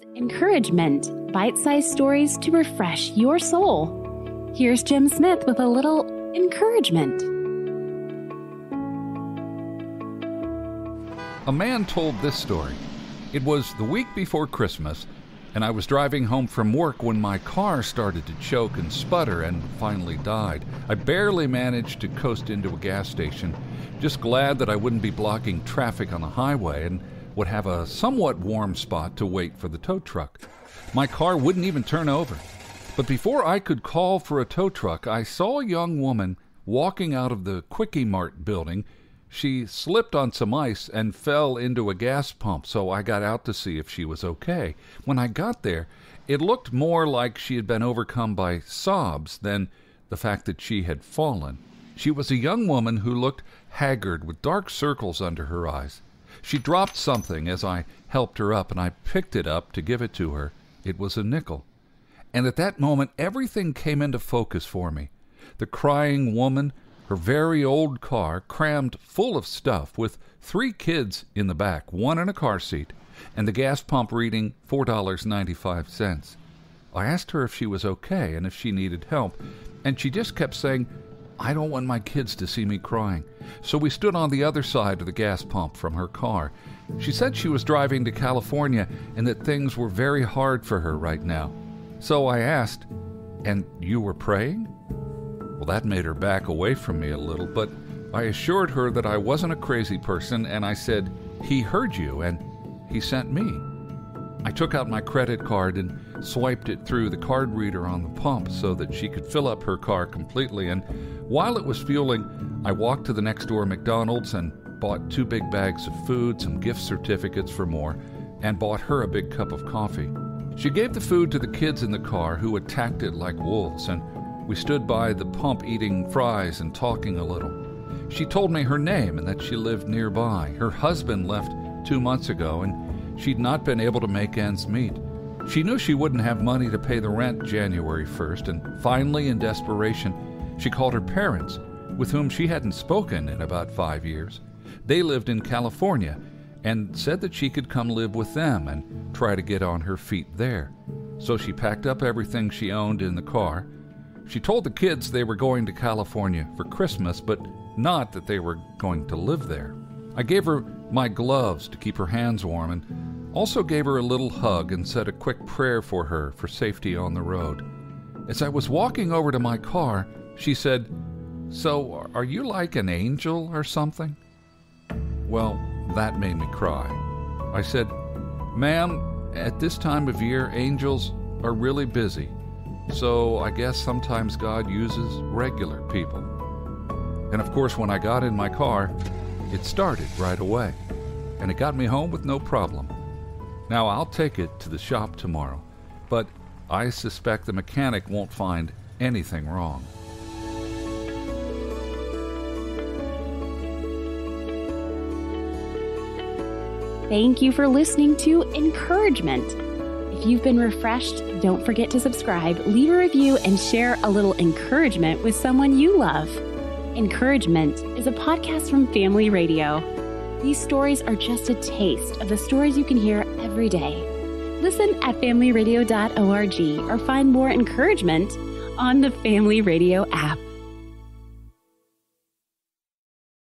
Encouragement, bite-sized stories to refresh your soul. Here's Jim Smith with a little encouragement. A man told this story. It was the week before Christmas, and I was driving home from work when my car started to choke and sputter and finally died. I barely managed to coast into a gas station, just glad that I wouldn't be blocking traffic on the highway and would have a somewhat warm spot to wait for the tow truck. My car wouldn't even turn over. But before I could call for a tow truck, I saw a young woman walking out of the Quickie Mart building. She slipped on some ice and fell into a gas pump, so I got out to see if she was okay. When I got there, it looked more like she had been overcome by sobs than the fact that she had fallen. She was a young woman who looked haggard with dark circles under her eyes. She dropped something as I helped her up, and I picked it up to give it to her. It was a nickel. And at that moment, everything came into focus for me. The crying woman, her very old car crammed full of stuff with 3 kids in the back, 1 in a car seat, and the gas pump reading $4.95. I asked her if she was okay and if she needed help, and she just kept saying, "I don't want my kids to see me crying." So we stood on the other side of the gas pump from her car. She said she was driving to California and that things were very hard for her right now. So I asked, "And you were praying?" Well, that made her back away from me a little, but I assured her that I wasn't a crazy person, and I said, "He heard you, and he sent me." I took out my credit card and swiped it through the card reader on the pump so that she could fill up her car completely, and while it was fueling, I walked to the next door McDonald's and bought 2 big bags of food, some gift certificates for more, and bought her a big cup of coffee. She gave the food to the kids in the car, who attacked it like wolves, and we stood by the pump eating fries and talking a little. She told me her name and that she lived nearby. Her husband left 2 months ago, and she'd not been able to make ends meet. She knew she wouldn't have money to pay the rent January 1st, and finally, in desperation, she called her parents, with whom she hadn't spoken in about 5 years. They lived in California, and said that she could come live with them and try to get on her feet there. So she packed up everything she owned in the car. She told the kids they were going to California for Christmas, but not that they were going to live there. I gave her my gloves to keep her hands warm, and also gave her a little hug and said a quick prayer for her for safety on the road. As I was walking over to my car, she said, "So, are you like an angel or something?" Well, that made me cry. I said, "Ma'am, at this time of year, angels are really busy. So I guess sometimes God uses regular people." And of course, when I got in my car, it started right away. And it got me home with no problem. Now, I'll take it to the shop tomorrow, but I suspect the mechanic won't find anything wrong. Thank you for listening to Encouragement. If you've been refreshed, don't forget to subscribe, leave a review, and share a little encouragement with someone you love. Encouragement is a podcast from Family Radio. These stories are just a taste of the stories you can hear every day. Listen at familyradio.org or find more encouragement on the Family Radio app.